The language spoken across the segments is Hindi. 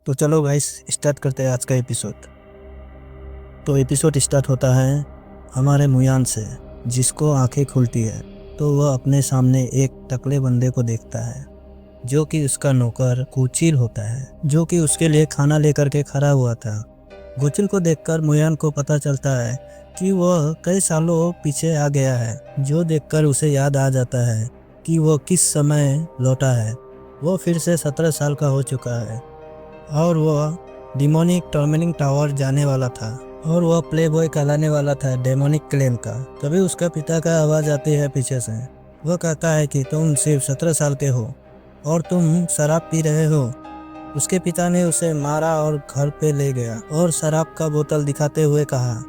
तो चलो गाइस स्टार्ट करते हैं आज का एपिसोड। तो एपिसोड स्टार्ट होता है हमारे मुयान से, जिसको आंखें खुलती है तो वह अपने सामने एक टकले बंदे को देखता है जो कि उसका नौकर कुचिल होता है, जो कि उसके लिए खाना लेकर के खड़ा हुआ था। गुचिल को देखकर मुयान को पता चलता है कि वह कई सालों पीछे आ गया है, जो देखकर उसे याद आ जाता है कि वह किस समय लौटा है। वो फिर से 17 साल का हो चुका है और वह डिमोनिक टर्मिनिंग टावर जाने वाला था और वह प्ले बॉय कहलाने वाला था डेमोनिक क्लेन का। तभी उसका पिता का आवाज़ आती है पीछे से। वह कहता है कि तुम सिर्फ 17 साल के हो और तुम शराब पी रहे हो। उसके पिता ने उसे मारा और घर पे ले गया और शराब का बोतल दिखाते हुए कहा,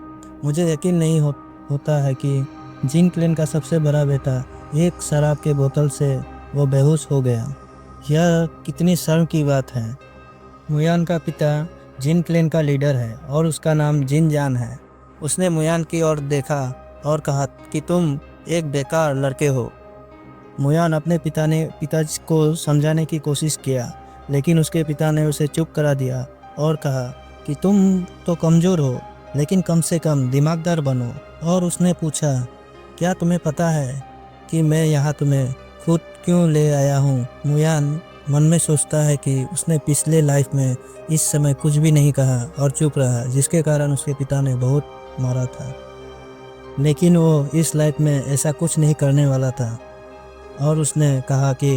मुझे यकीन नहीं होता है कि जिन क्लेन का सबसे बड़ा बेटा एक शराब के बोतल से वो बेहोश हो गया। यह कितनी शर्म की बात है। मुयान का पिता जिन क्लेन का लीडर है और उसका नाम जिन जान है। उसने मुयान की ओर देखा और कहा कि तुम एक बेकार लड़के हो। मुयान अपने पिताजी को समझाने की कोशिश किया, लेकिन उसके पिता ने उसे चुप करा दिया और कहा कि तुम तो कमज़ोर हो, लेकिन कम से कम दिमागदार बनो। और उसने पूछा, क्या तुम्हें पता है कि मैं यहाँ तुम्हें खुद क्यों ले आया हूँ? मुयान मन में सोचता है कि उसने पिछले लाइफ में इस समय कुछ भी नहीं कहा और चुप रहा, जिसके कारण उसके पिता ने बहुत मारा था। लेकिन वो इस लाइफ में ऐसा कुछ नहीं करने वाला था और उसने कहा कि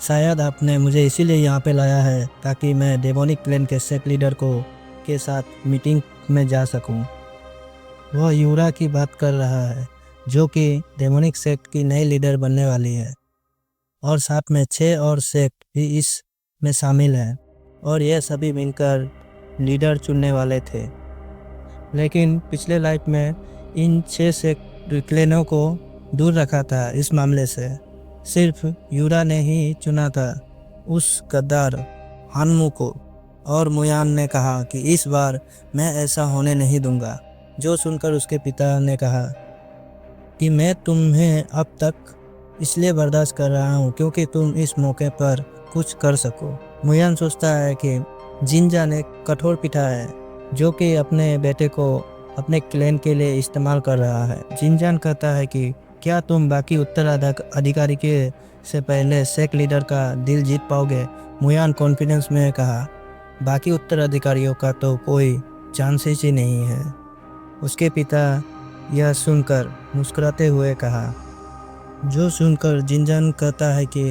शायद आपने मुझे इसीलिए यहाँ पे लाया है ताकि मैं डेमोनिक क्लेन के सेक्ट लीडर के साथ मीटिंग में जा सकूँ। वह यूरा की बात कर रहा है, जो कि डेमोनिक सेक्ट की नई लीडर बनने वाली है और साथ में 6 और सेक्ट भी इसमें शामिल हैं और यह सभी मिलकर लीडर चुनने वाले थे। लेकिन पिछले लाइफ में इन 6 सेक्ट क्लेनों को दूर रखा था इस मामले से। सिर्फ यूरा ने ही चुना था उस गद्दार हानमू को। और मुयान ने कहा कि इस बार मैं ऐसा होने नहीं दूंगा, जो सुनकर उसके पिता ने कहा कि मैं तुम्हें अब तक इसलिए बर्दाश्त कर रहा हूँ क्योंकि तुम इस मौके पर कुछ कर सको। मुयान सोचता है कि जिनजान एक कठोर पिता है जो कि अपने बेटे को अपने क्लेन के लिए इस्तेमाल कर रहा है। जिनजान कहता है कि क्या तुम बाकी उत्तराधिकारी के से पहले सेक्ट लीडर का दिल जीत पाओगे? मुयान कॉन्फिडेंस में कहा, बाकी उत्तराधिकारियों का तो कोई चांसेस ही नहीं है। उसके पिता यह सुनकर मुस्कुराते हुए कहा, जो सुनकर जिनजान कहता है कि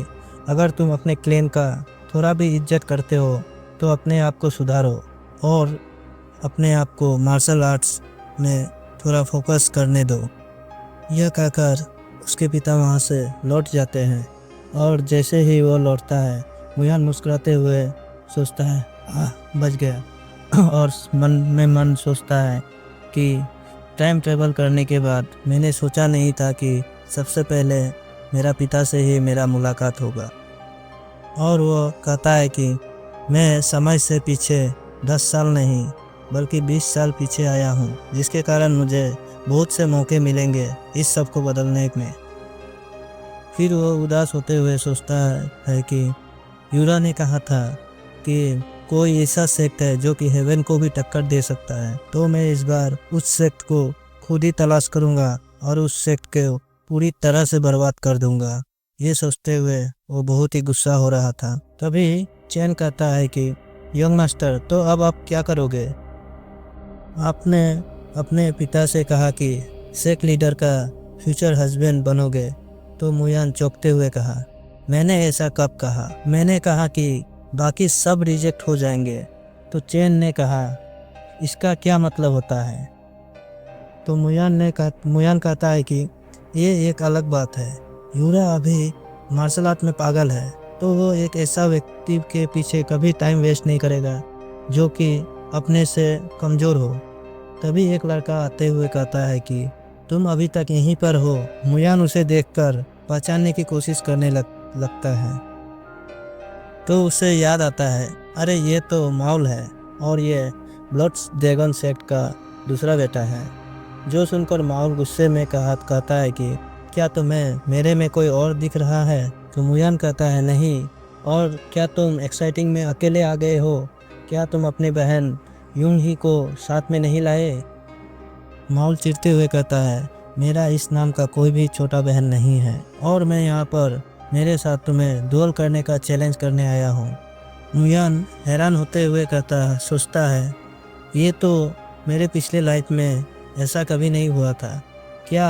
अगर तुम अपने क्लेन का थोड़ा भी इज्जत करते हो तो अपने आप को सुधारो और अपने आप को मार्शल आर्ट्स में थोड़ा फोकस करने दो। यह कहकर उसके पिता वहाँ से लौट जाते हैं और जैसे ही वो लौटता है, मुयान मुस्कुराते हुए सोचता है, बच गया। और मन सोचता है कि टाइम ट्रेवल करने के बाद मैंने सोचा नहीं था कि सबसे पहले मेरा पिता से ही मेरा मुलाकात होगा। और वो कहता है कि मैं समय से पीछे 10 साल नहीं बल्कि 20 साल पीछे आया हूँ, जिसके कारण मुझे बहुत से मौके मिलेंगे इस सब को बदलने में। फिर वो उदास होते हुए सोचता है कि यूरा ने कहा था कि कोई ऐसा सेक्ट है जो कि हेवन को भी टक्कर दे सकता है, तो मैं इस बार उस सेक्ट को खुद ही तलाश करूँगा और उस सेक्ट को पूरी तरह से बर्बाद कर दूंगा। ये सोचते हुए वो बहुत ही गुस्सा हो रहा था। तभी चैन कहता है कि यंग मास्टर, तो अब आप क्या करोगे? आपने अपने पिता से कहा कि सेक्ट लीडर का फ्यूचर हस्बैंड बनोगे। तो मुयान चौंकते हुए कहा, मैंने ऐसा कब कहा? मैंने कहा कि बाकी सब रिजेक्ट हो जाएंगे। तो चैन ने कहा, इसका क्या मतलब होता है? तो मुयान कहता है कि ये एक अलग बात है। यूरा अभी मार्शल आर्ट में पागल है, तो वो एक ऐसा व्यक्ति के पीछे कभी टाइम वेस्ट नहीं करेगा जो कि अपने से कमज़ोर हो। तभी एक लड़का आते हुए कहता है कि तुम अभी तक यहीं पर हो। मुयान उसे देखकर पहचानने की कोशिश करने लगता है, तो उसे याद आता है, अरे ये तो माउल है और ये ब्लड ड्रैगन सेक्ट का दूसरा बेटा है। जो सुनकर माउल गुस्से में कहता है कि क्या तुम्हें मेरे में कोई और दिख रहा है? तो मुयान कहता है, नहीं। और क्या तुम एक्साइटिंग में अकेले आ गए हो? क्या तुम अपनी बहन यूं ही को साथ में नहीं लाए? माउल चिढ़ते हुए कहता है, मेरा इस नाम का कोई भी छोटा बहन नहीं है और मैं यहाँ पर मेरे साथ तुम्हें डुएल करने का चैलेंज करने आया हूँ। मुयान हैरान होते हुए सोचता है, ये तो मेरे पिछले लाइफ में ऐसा कभी नहीं हुआ था। क्या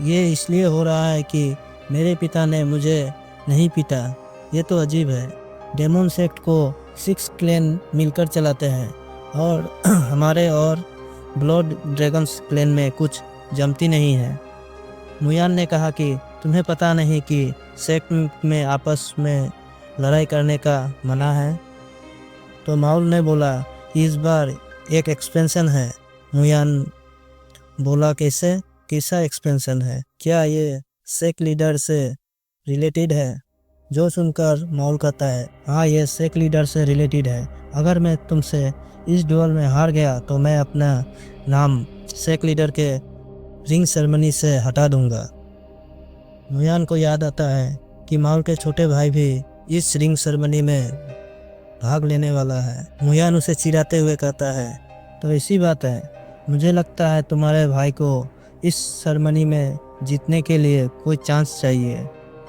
ये इसलिए हो रहा है कि मेरे पिता ने मुझे नहीं पीटा? ये तो अजीब है। डेमन सेक्ट को 6 क्लैन मिलकर चलाते हैं और हमारे और ब्लड ड्रैगन्स क्लैन में कुछ जमती नहीं है। मुयान ने कहा कि तुम्हें पता नहीं कि सेक्ट में आपस में लड़ाई करने का मना है? तो माउल ने बोला, इस बार एक एक्सपेंशन है। मुयान बोला, कैसा एक्सपेंशन है? क्या ये सेक्ट लीडर से रिलेटेड है? जो सुनकर माउल कहता है, हाँ ये सेक्ट लीडर से रिलेटेड है। अगर मैं तुमसे इस डुएल में हार गया तो मैं अपना नाम सेक्ट लीडर के रिंग सेरेमनी से हटा दूंगा। मुयान को याद आता है कि माउल के छोटे भाई भी इस रिंग सेरेमनी में भाग लेने वाला है। मुयान उसे चिढ़ाते हुए कहता है, तो ऐसी बात है, मुझे लगता है तुम्हारे भाई को इस सेरेमनी में जीतने के लिए कोई चांस चाहिए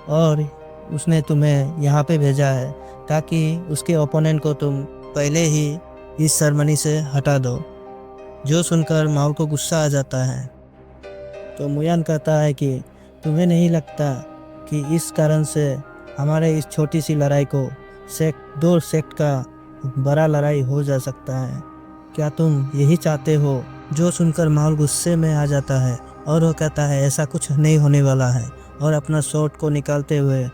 और उसने तुम्हें यहाँ पे भेजा है ताकि उसके ओपोनेंट को तुम पहले ही इस सेरेमनी से हटा दो। जो सुनकर माउल को गुस्सा आ जाता है। तो मुयान कहता है कि तुम्हें नहीं लगता कि इस कारण से हमारे इस छोटी सी लड़ाई को दो सेक्ट का बड़ा लड़ाई हो जा सकता है? क्या तुम यही चाहते हो? जो सुनकर माउल गुस्से में आ जाता है और वो कहता है, ऐसा कुछ नहीं होने वाला है, और अपना शॉट को निकालते हुए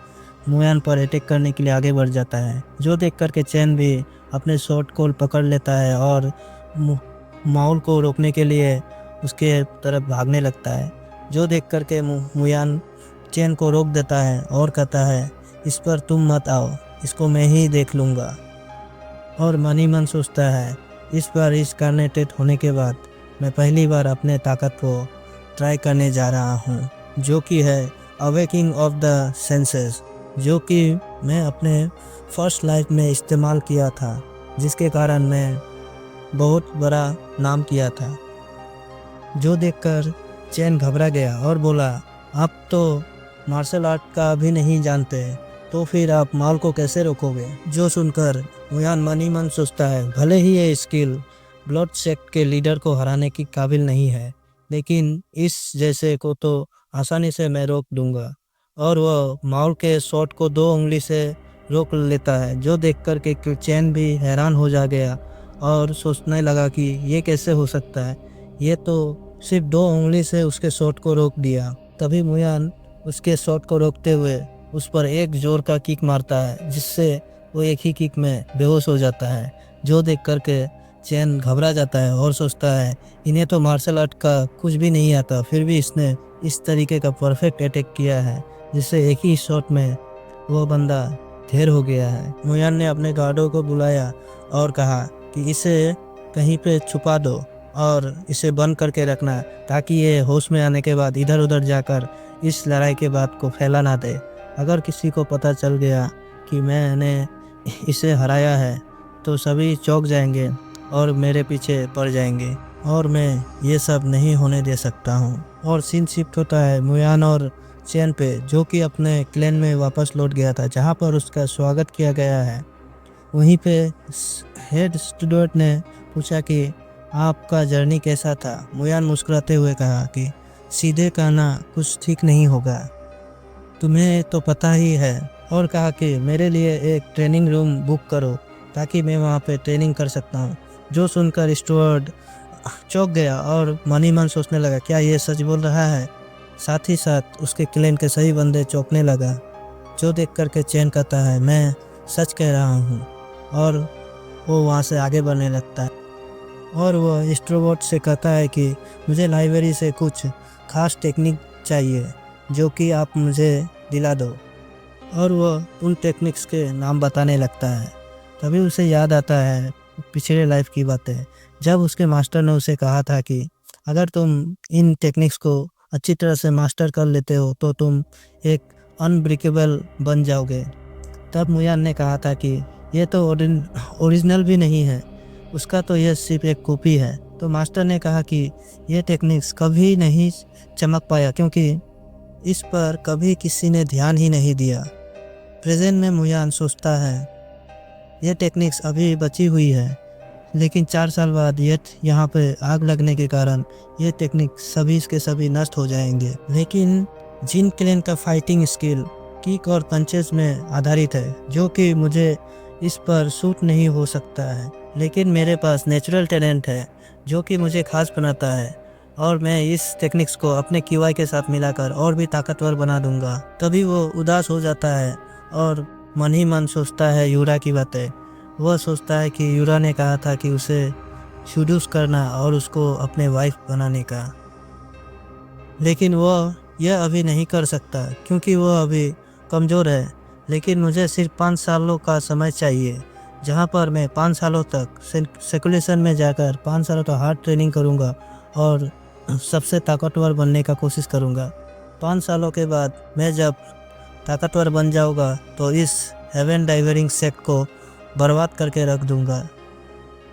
मुयान पर अटैक करने के लिए आगे बढ़ जाता है। जो देख कर के चैन भी अपने शॉट को पकड़ लेता है और माउल को रोकने के लिए उसके तरफ भागने लगता है। जो देख कर के मुयान चैन को रोक देता है और कहता है, इस पर तुम मत आओ, इसको मैं ही देख लूँगा। और मन ही मन सोचता है, इस बार इस कार्नेटेड होने के बाद मैं पहली बार अपने ताकत को ट्राई करने जा रहा हूँ, जो कि है अवेकिंग ऑफ द सेंसेस, जो कि मैं अपने फर्स्ट लाइफ में इस्तेमाल किया था, जिसके कारण मैं बहुत बड़ा नाम किया था। जो देखकर चैन घबरा गया और बोला, आप तो मार्शल आर्ट का भी नहीं जानते, तो फिर आप माउल को कैसे रोकोगे? जो सुनकर मुयान मन ही मन सोचता है, भले ही ये स्किल ब्लड सेक्ट के लीडर को हराने की काबिल नहीं है, लेकिन इस जैसे को तो आसानी से मैं रोक दूंगा। और वह माउल के शॉट को 2 उंगली से रोक लेता है। जो देखकर के चैन भी हैरान हो जा गया और सोचने लगा कि ये कैसे हो सकता है, ये तो सिर्फ 2 उंगली से उसके शॉट को रोक दिया। तभी मुयान उसके शॉट को रोकते हुए उस पर एक जोर का किक मारता है, जिससे वो एक ही किक में बेहोश हो जाता है। जो देख कर के चैन घबरा जाता है और सोचता है, इन्हें तो मार्शल आर्ट का कुछ भी नहीं आता, फिर भी इसने इस तरीके का परफेक्ट अटैक किया है, जिससे एक ही शॉट में वो बंदा ढेर हो गया है। मुयान ने अपने गार्डों को बुलाया और कहा कि इसे कहीं पे छुपा दो और इसे बंद करके रखना, ताकि ये होश में आने के बाद इधर उधर जाकर इस लड़ाई के बात को फैला ना दे। अगर किसी को पता चल गया कि मैंने इसे हराया है तो सभी चौंक जाएंगे और मेरे पीछे पड़ जाएंगे, और मैं ये सब नहीं होने दे सकता हूँ। और सीन शिफ्ट होता है मुयान और चैन पे, जो कि अपने क्लैन में वापस लौट गया था, जहाँ पर उसका स्वागत किया गया है। वहीं पे हेड स्टूडेंट ने पूछा कि आपका जर्नी कैसा था? मुयान मुस्कुराते हुए कहा कि सीधे कहना कुछ ठीक नहीं होगा, तुम्हें तो पता ही है, और कहा कि मेरे लिए एक ट्रेनिंग रूम बुक करो ताकि मैं वहाँ पे ट्रेनिंग कर सकता हूँ। जो सुनकर स्टुअर्ट चौंक गया और मन ही मन सोचने लगा, क्या ये सच बोल रहा है? साथ ही साथ उसके क्लैन के सही बंदे चौंकने लगा। जो देख कर के चैन कहता है, मैं सच कह रहा हूँ, और वो वहाँ से आगे बढ़ने लगता है। और वह स्ट्रोबोट से कहता है कि मुझे लाइब्रेरी से कुछ खास टेक्निक चाहिए, जो कि आप मुझे दिला दो। और वह उन टेक्निक्स के नाम बताने लगता है। तभी उसे याद आता है पिछले लाइफ की बातें, जब उसके मास्टर ने उसे कहा था कि अगर तुम इन टेक्निक्स को अच्छी तरह से मास्टर कर लेते हो तो तुम एक अनब्रेकेबल बन जाओगे। तब मुयान ने कहा था कि ये तो ओरिजिनल भी नहीं है, उसका तो यह सिर्फ एक कॉपी है। तो मास्टर ने कहा कि यह टेक्निक्स कभी नहीं चमक पाया क्योंकि इस पर कभी किसी ने ध्यान ही नहीं दिया। प्रेजेंट में मुयान सोचता है यह टेक्निक्स अभी बची हुई है, लेकिन 4 साल बाद यहाँ पे आग लगने के कारण ये टेक्निक सभी के सभी नष्ट हो जाएंगे। लेकिन जिन क्लेन का फाइटिंग स्किल किक और पंचेस में आधारित है, जो कि मुझे इस पर सूट नहीं हो सकता है, लेकिन मेरे पास नेचुरल टैलेंट है जो कि मुझे खास बनाता है और मैं इस टेक्निक्स को अपने QI के साथ मिलाकर और भी ताकतवर बना दूंगा। तभी वो उदास हो जाता है और मन ही मन सोचता है यूरा की बातें। वह सोचता है कि यूरा ने कहा था कि उसे सीड्यूस करना और उसको अपने वाइफ बनाने का, लेकिन वह यह अभी नहीं कर सकता क्योंकि वह अभी कमज़ोर है। लेकिन मुझे सिर्फ 5 सालों का समय चाहिए, जहां पर मैं 5 सालों तक सर्कुलेशन में जाकर 5 सालों तक हार्ड ट्रेनिंग करूंगा और सबसे ताकतवर बनने का कोशिश करूंगा। 5 सालों के बाद मैं जब ताकतवर बन जाऊंगा तो इस हेवन डाइवरिंग सेक्ट को बर्बाद करके रख दूंगा,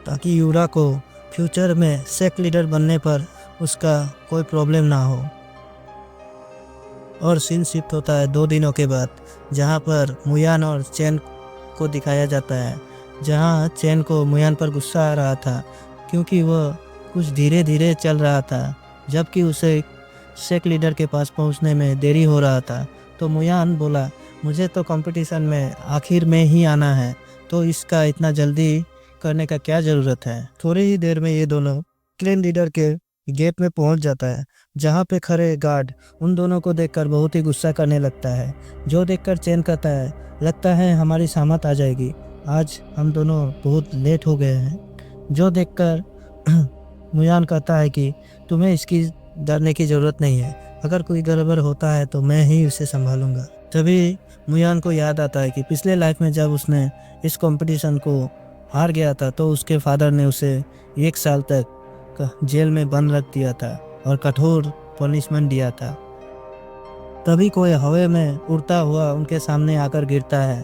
ताकि यूरा को फ्यूचर में सेक्ट लीडर बनने पर उसका कोई प्रॉब्लम ना हो। और सीन शिफ्ट होता है 2 दिनों के बाद, जहां पर मुयान और चैन को दिखाया जाता है। जहां चैन को मुयान पर गुस्सा आ रहा था क्योंकि वह कुछ धीरे धीरे चल रहा था, जबकि उसे सेक्ट लीडर के पास पहुंचने में देरी हो रहा था। तो मुयान बोला, मुझे तो कंपटीशन में आखिर में ही आना है, तो इसका इतना जल्दी करने का क्या ज़रूरत है। थोड़ी ही देर में ये दोनों क्लेन लीडर के गेट में पहुंच जाता है, जहां पे खड़े गार्ड उन दोनों को देखकर बहुत ही गुस्सा करने लगता है। जो देखकर चैन कहता है, लगता है हमारी सामत आ जाएगी, आज हम दोनों बहुत लेट हो गए हैं। जो देखकर मुयान कहता है कि तुम्हें इसकी डरने की ज़रूरत नहीं है, अगर कोई गड़बड़ होता है तो मैं ही उसे संभालूंगा। तभी मुयान को याद आता है कि पिछले लाइफ में जब उसने इस कंपटीशन को हार गया था तो उसके फादर ने उसे 1 साल तक जेल में बंद रख दिया था और कठोर पनिशमेंट दिया था। तभी कोई हवा में उड़ता हुआ उनके सामने आकर गिरता है,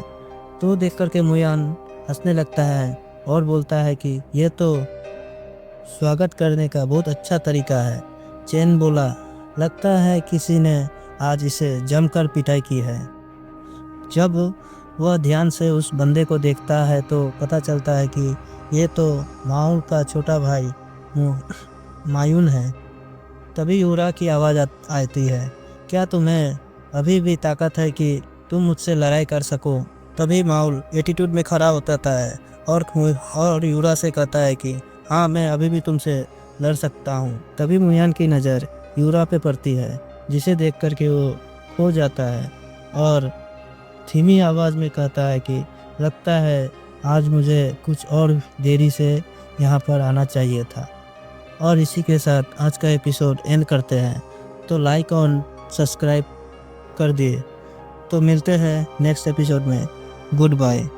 तो देख कर के मुयान हंसने लगता है और बोलता है कि यह तो स्वागत करने का बहुत अच्छा तरीका है। चैन बोला, लगता है किसी ने आज इसे जमकर पिटाई की है। जब वह ध्यान से उस बंदे को देखता है तो पता चलता है कि ये तो माउल का छोटा भाई मायून है। तभी यूरा की आवाज़ आती है, क्या तुम्हें अभी भी ताकत है कि तुम मुझसे लड़ाई कर सको। तभी माउल एटीट्यूड में खड़ा होता है और यूरा से कहता है कि हाँ, मैं अभी भी तुमसे लड़ सकता हूँ। तभी मुयान की नज़र यूरा पे पड़ती है, जिसे देख कर के वो खो जाता है और धीमी आवाज़ में कहता है कि लगता है आज मुझे कुछ और देरी से यहाँ पर आना चाहिए था। और इसी के साथ आज का एपिसोड एंड करते हैं, तो लाइक और सब्सक्राइब कर दिए। तो मिलते हैं नेक्स्ट एपिसोड में। Good bye.